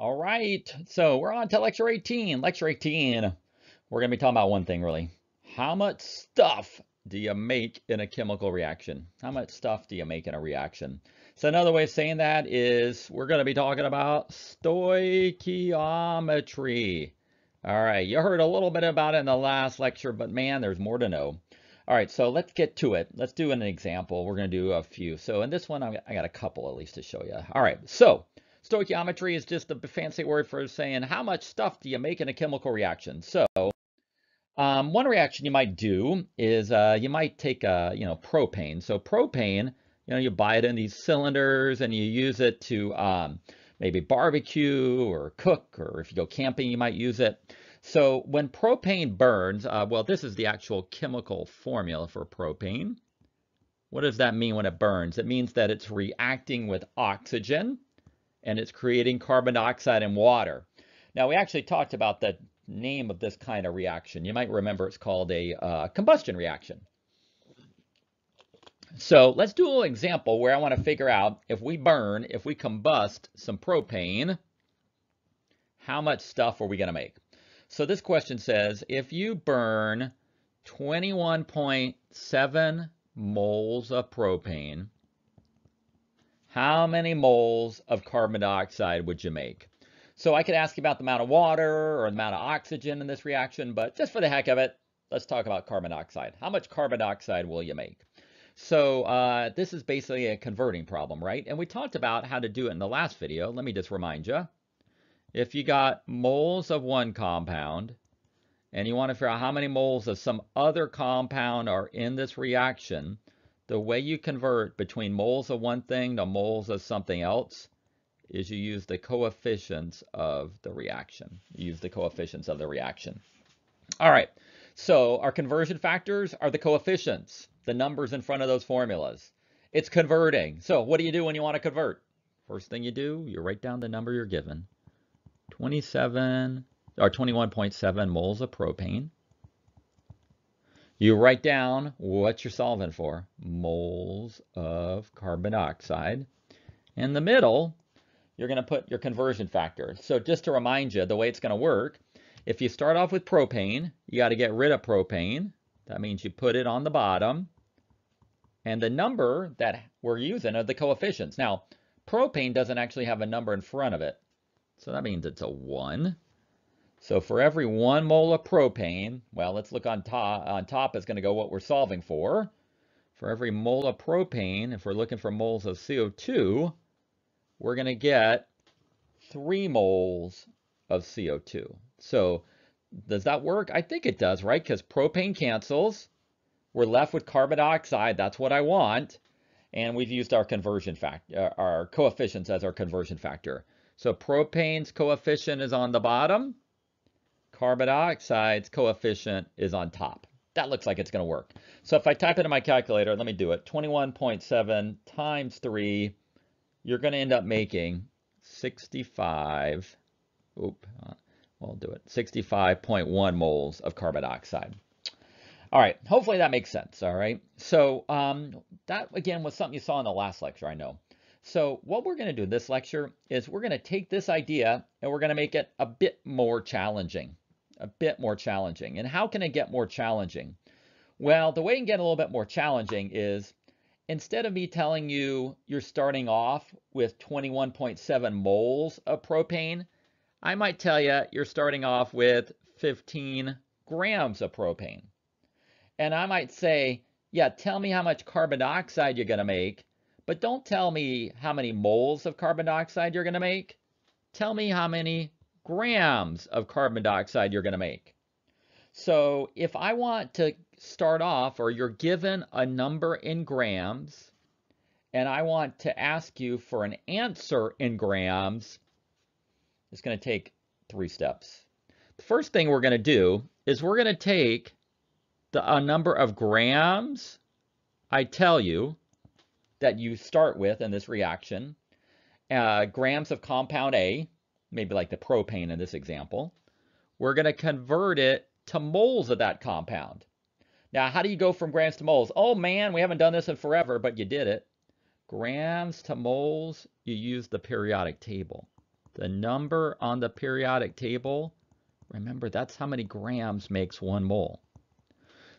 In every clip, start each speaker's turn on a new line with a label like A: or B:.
A: All right, so we're on to lecture 18. Lecture 18, we're going to be talking about one thing really. How much stuff do you make in a chemical reaction? How much stuff do you make in a reaction? So another way of saying that is we're going to be talking about stoichiometry. All right, you heard a little bit about it in the last lecture, but man, there's more to know. All right, so let's get to it. Let's do an example. We're going to do a few. So in this one, I got a couple at least to show you. All right, so stoichiometry is just a fancy word for saying how much stuff do you make in a chemical reaction. So one reaction you might do is you might take propane. So propane, you buy it in these cylinders and you use it to maybe barbecue or cook, or if you go camping, you might use it. So when propane burns, well, this is the actual chemical formula for propane. What does that mean when it burns? It means that it's reacting with oxygen and it's creating carbon dioxide and water. Now, we actually talked about the name of this kind of reaction. You might remember it's called a combustion reaction. So let's do a little example where I want to figure out if we combust some propane, how much stuff are we going to make? So this question says, if you burn 21.7 moles of propane, how many moles of carbon dioxide would you make? So I could ask you about the amount of water or the amount of oxygen in this reaction, but just for the heck of it, let's talk about carbon dioxide. How much carbon dioxide will you make? So this is basically a converting problem, right? And we talked about how to do it in the last video. Let me just remind you. If you got moles of one compound and you want to figure out how many moles of some other compound are in this reaction, the way you convert between moles of one thing to moles of something else is you use the coefficients of the reaction. All right, so our conversion factors are the coefficients, the numbers in front of those formulas. It's converting. So what do you do when you want to convert? First thing you do, you write down the number you're given. 21.7 moles of propane. You write down what you're solving for, moles of carbon dioxide. In the middle, you're going to put your conversion factor. So just to remind you, the way it's going to work, if you start off with propane, you got to get rid of propane. That means you put it on the bottom. And the number that we're using are the coefficients. Now, propane doesn't actually have a number in front of it. So that means it's a 1. So for every 1 mole of propane, well, let's look on top. On top is going to go what we're solving for. For every mole of propane, if we're looking for moles of CO2, we're going to get 3 moles of CO2. So does that work? I think it does, right? Because propane cancels. We're left with carbon dioxide. That's what I want. And we've used our conversion factor, our coefficients as our conversion factor. So propane's coefficient is on the bottom. Carbon dioxide's coefficient is on top. That looks like it's going to work. So if I type it in my calculator, let me do it. 21.7 times 3, you're going to end up making 65.1 moles of carbon dioxide. All right, hopefully that makes sense, all right? So that, again, was something you saw in the last lecture, I know. So what we're going to do in this lecture is we're going to take this idea and we're going to make it a bit more challenging. And how can it get more challenging? Well, the way it can get a little bit more challenging is instead of me telling you you're starting off with 21.7 moles of propane, I might tell you you're starting off with 15 grams of propane. And I might say, yeah, tell me how much carbon dioxide you're going to make, but don't tell me how many moles of carbon dioxide you're going to make. Tell me how many grams of carbon dioxide you're going to make. So if I want to start off, or you're given a number in grams, and I want to ask you for an answer in grams, it's going to take 3 steps. The first thing we're going to do is we're going to take a number of grams I tell you that you start with in this reaction, grams of compound A, maybe like the propane in this example. We're going to convert it to moles of that compound. Now, how do you go from grams to moles? Oh man, we haven't done this in forever, but you did it. Grams to moles, you use the periodic table. The number on the periodic table, remember that's how many grams makes 1 mole.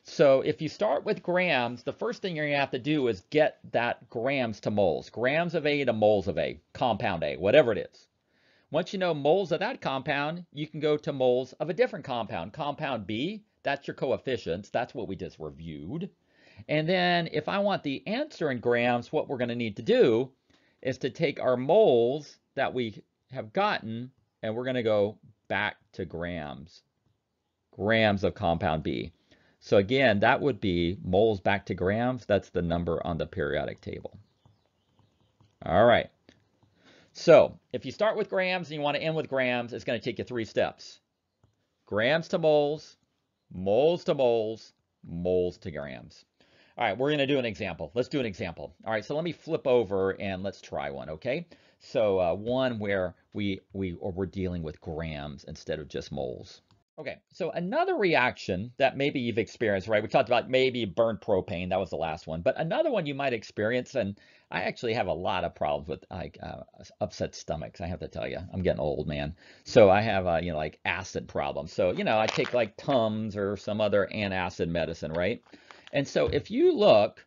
A: So if you start with grams, the first thing you're going to have to do is get that grams to moles. Grams of A to moles of A, compound A, whatever it is. Once you know moles of that compound, you can go to moles of a different compound. Compound B, that's your coefficients. That's what we just reviewed. And then if I want the answer in grams, what we're going to need to do is to take our moles that we have gotten, and we're going to go back to grams. Grams of compound B. So again, that would be moles back to grams. That's the number on the periodic table. All right. So if you start with grams and you want to end with grams, it's going to take you 3 steps. Grams to moles, moles to moles, moles to grams. All right, we're going to do an example. Let's do an example. All right, so let me flip over and let's try one, okay? So one where we're dealing with grams instead of just moles. Okay, so another reaction that maybe you've experienced, right? We talked about maybe burnt propane. That was the last one. But another one you might experience, and I actually have a lot of problems with like upset stomachs, I have to tell you. I'm getting old, man. So I have, like acid problems. So, I take like Tums or some other antacid medicine, right? And so if you look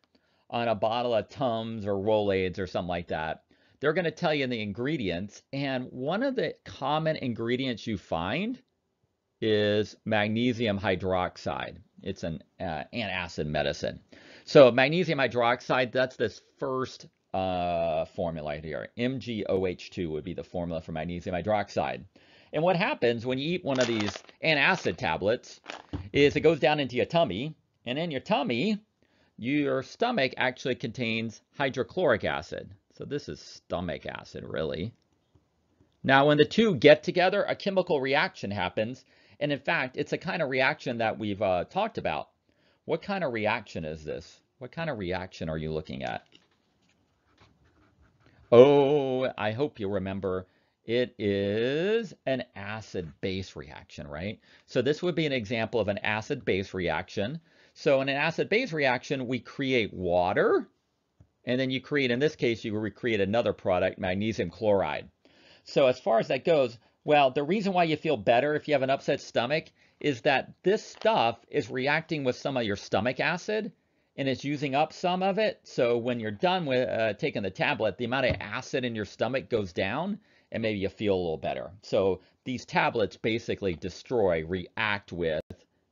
A: on a bottle of Tums or Rolaids or something like that, they're going to tell you the ingredients. And one of the common ingredients you find is magnesium hydroxide. It's an antacid medicine. So magnesium hydroxide, that's this first formula here. MgOH2 would be the formula for magnesium hydroxide. And what happens when you eat one of these antacid tablets is it goes down into your tummy, and in your tummy, your stomach actually contains hydrochloric acid. So this is stomach acid, really. Now, when the two get together, a chemical reaction happens. And in fact, it's a kind of reaction that we've talked about. What kind of reaction is this? What kind of reaction are you looking at? Oh, I hope you remember. It is an acid-base reaction, right? So this would be an example of an acid-base reaction. So in an acid-base reaction, we create water. And then you create, in this case, you recreate another product, magnesium chloride. So as far as that goes, well, the reason why you feel better if you have an upset stomach is that this stuff is reacting with some of your stomach acid and it's using up some of it. So when you're done with taking the tablet, the amount of acid in your stomach goes down and maybe you feel a little better. So these tablets basically react with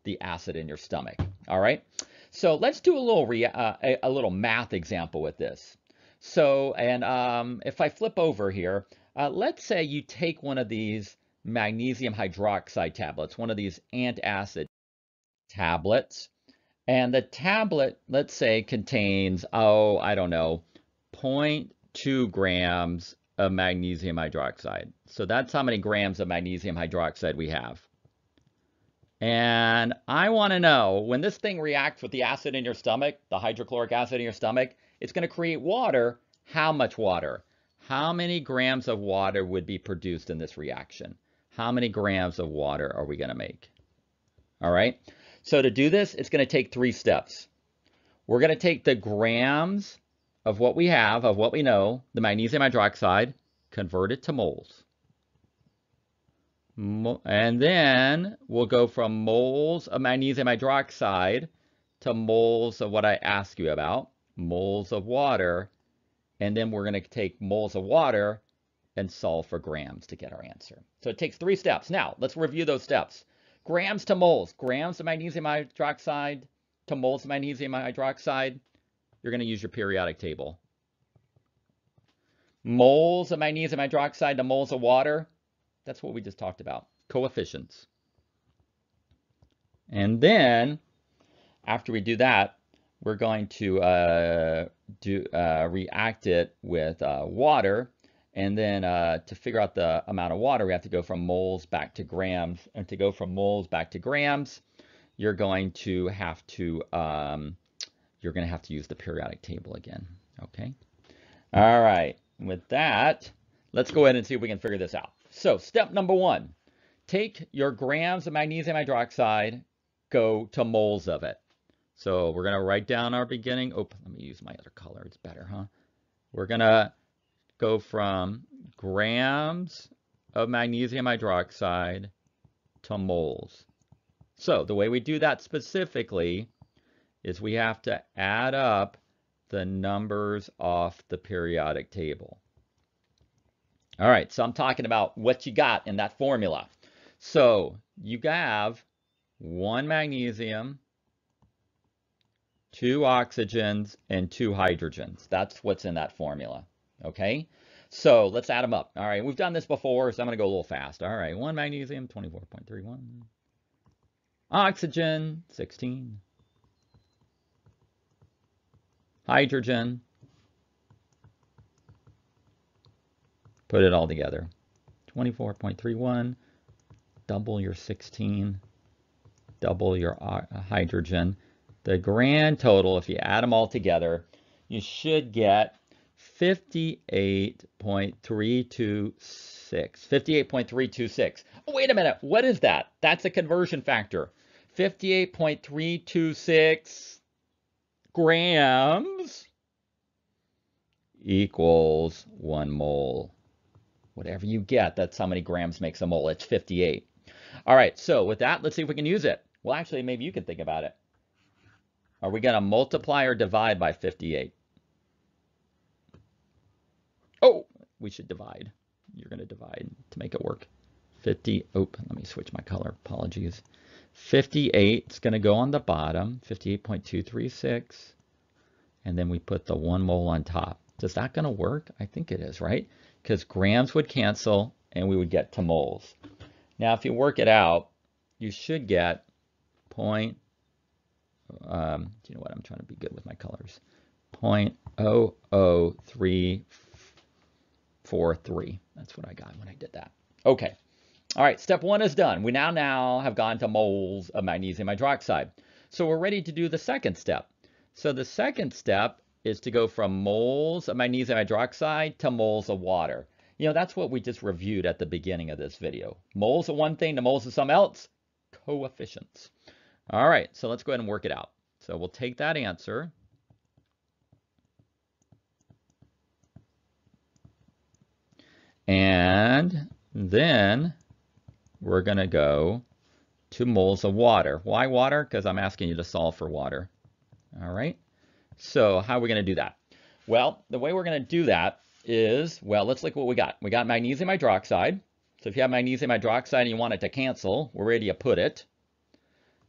A: the acid in your stomach. All right. So let's do a little math example with this. So, and if I flip over here, let's say you take one of these magnesium hydroxide tablets, one of these antacid tablets, and the tablet, let's say, contains, I don't know, 0.2 grams of magnesium hydroxide. So that's how many grams of magnesium hydroxide we have. And I want to know, when this thing reacts with the acid in your stomach, the hydrochloric acid in your stomach, it's going to create water. How much water? How many grams of water would be produced in this reaction? How many grams of water are we going to make? All right. So to do this, it's going to take 3 steps. We're going to take the grams of what we have, of what we know, the magnesium hydroxide, convert it to moles. And then we'll go from moles of magnesium hydroxide to moles of what I asked you about, moles of water. And then we're going to take moles of water and solve for grams to get our answer. So it takes 3 steps. Now, let's review those steps. Grams to moles. Grams of magnesium hydroxide to moles of magnesium hydroxide. You're going to use your periodic table. Moles of magnesium hydroxide to moles of water. That's what we just talked about. Coefficients. And then, after we do that, we're going to react it with water. And then to figure out the amount of water, we have to go from moles back to grams. And to go from moles back to grams, you're going to have to use the periodic table again. Okay. All right. With that, let's go ahead and see if we can figure this out. So step number 1, take your grams of magnesium hydroxide, go to moles of it. So we're going to write down our beginning. Oh, let me use my other color. It's better, huh? We're going to go from grams of magnesium hydroxide to moles. So the way we do that specifically is we have to add up the numbers off the periodic table. All right, so I'm talking about what you got in that formula. So you have 1 magnesium, 2 oxygens, and 2 hydrogens. That's what's in that formula, okay? So let's add them up. All right, we've done this before, so I'm going to go a little fast. All right, 1 magnesium, 24.31. Oxygen, 16. Hydrogen. Put it all together. 24.31, double your 16, double your hydrogen. The grand total, if you add them all together, you should get 58.326. 58.326. Oh, wait a minute. What is that? That's a conversion factor. 58.326 grams equals 1 mole. Whatever you get, that's how many grams makes a mole. It's 58. All right, so with that, let's see if we can use it. Well, actually, maybe you can think about it. Are we going to multiply or divide by 58? Oh, we should divide. You're going to divide to make it work. 50, oh, let me switch my color, apologies. 58 is going to go on the bottom, 58.236, and then we put the 1 mole on top. Is that going to work? I think it is, right? Because grams would cancel and we would get to moles. Now, if you work it out, you should get do you know what? I'm trying to be good with my colors. 0.00343. That's what I got when I did that. Okay. All right, step 1 is done. We now have gone to moles of magnesium hydroxide. So we're ready to do the second step. So the second step is to go from moles of magnesium hydroxide to moles of water. You know, that's what we just reviewed at the beginning of this video. Moles of one thing to moles of something else, coefficients. All right, so let's go ahead and work it out. So we'll take that answer. And then we're going to go to moles of water. Why water? Because I'm asking you to solve for water. All right. So how are we going to do that? Well, the way we're going to do that is, well, let's look at what we got. We got magnesium hydroxide. So if you have magnesium hydroxide and you want it to cancel, where do you put it?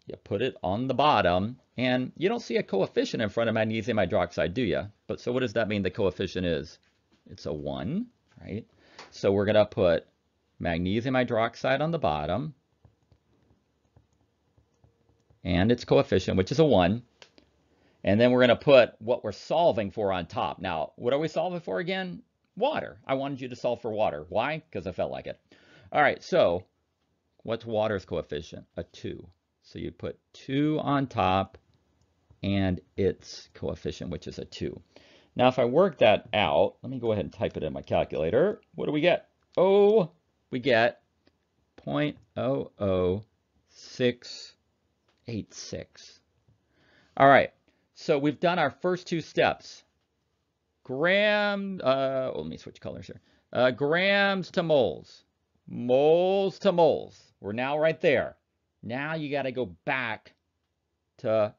A: You put it on the bottom, and you don't see a coefficient in front of magnesium hydroxide, do you? But so what does that mean the coefficient is? It's a 1, right? So we're going to put magnesium hydroxide on the bottom and its coefficient, which is a 1. And then we're going to put what we're solving for on top. Now, what are we solving for again? Water. I wanted you to solve for water. Why? Because I felt like it. All right, so what's water's coefficient? A 2. So you put 2 on top and its coefficient, which is a 2. Now, if I work that out, let me go ahead and type it in my calculator. What do we get? Oh, we get 0.00686. All right, so we've done our first 2 steps. Let me switch colors here. Grams to moles. Moles to moles. We're now right there. Now you got to go back to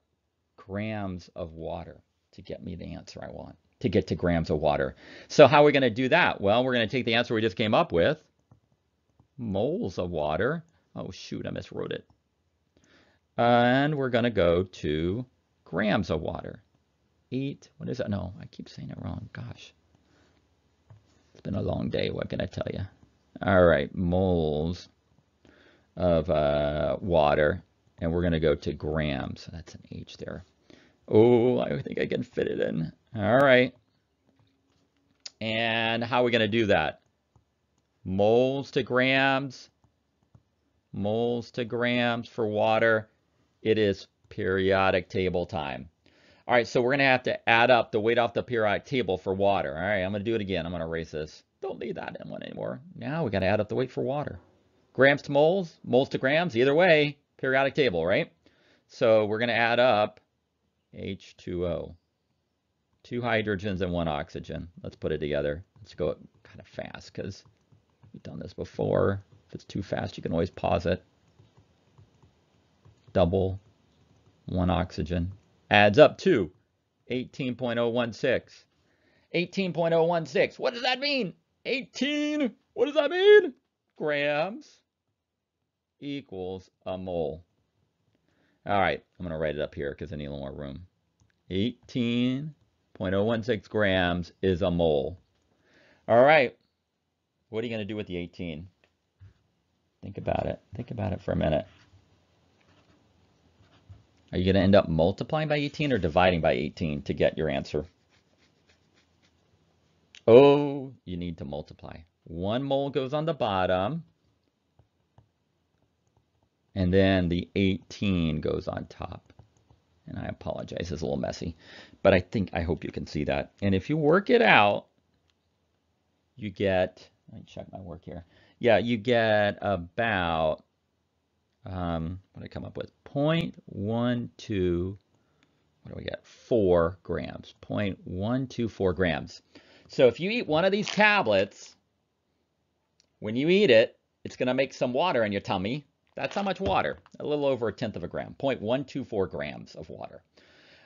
A: grams of water to get me the answer I want, to get to grams of water. So how are we going to do that? Well, we're going to take the answer we just came up with, moles of water. Oh, shoot, I miswrote it. And we're going to go to grams of water. 8, what is it? No, I keep saying it wrong. Gosh. It's been a long day. What can I tell you? All right, moles of water. And we're going to go to grams. That's an H there. Oh, I think I can fit it in. All right. And how are we going to do that? Moles to grams. Moles to grams for water. It is periodic table time. All right, so we're going to have to add up the weight off the periodic table for water. All right, I'm going to do it again. I'm going to erase this. Don't need that in one anymore. Now we got to add up the weight for water. Grams to moles, moles to grams, either way, periodic table, right? So we're going to add up H2O. 2 hydrogens and 1 oxygen. Let's put it together. Let's go kind of fast because We've done this before. If it's too fast, you can always pause it. Double 1 oxygen adds up to 18.016. 18.016. What does that mean? 18. What does that mean? Grams equals a mole. All right, I'm going to write it up here because I need a little more room. 18.016 grams is a mole. All right, what are you going to do with the 18? Think about it. Think about it for a minute. Are you going to end up multiplying by 18 or dividing by 18 to get your answer? Oh, you need to multiply. 1 mole goes on the bottom, and then the 18 goes on top. And I apologize, it's a little messy, but I hope you can see that. And if you work it out, you get, let me check my work here. Yeah, you get about, what did I come up with? 0.12, what do we get? 4 grams, 0.124 grams. So if you eat one of these tablets, when you eat it, it's going to make some water in your tummy. That's how much water, a little over 1/10 of a gram, 0.124 grams of water.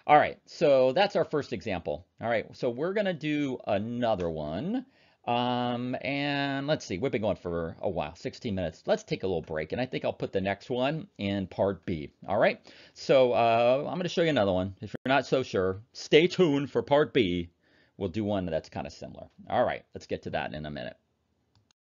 A: All right, so that's our first example. All right, so we're going to do another one. And let's see, we've been going for a while, 16 minutes. Let's take a little break, and I think I'll put the next one in part B. All right, so I'm going to show you another one. If you're not so sure, stay tuned for part B. We'll do one that's kind of similar. All right, let's get to that in a minute.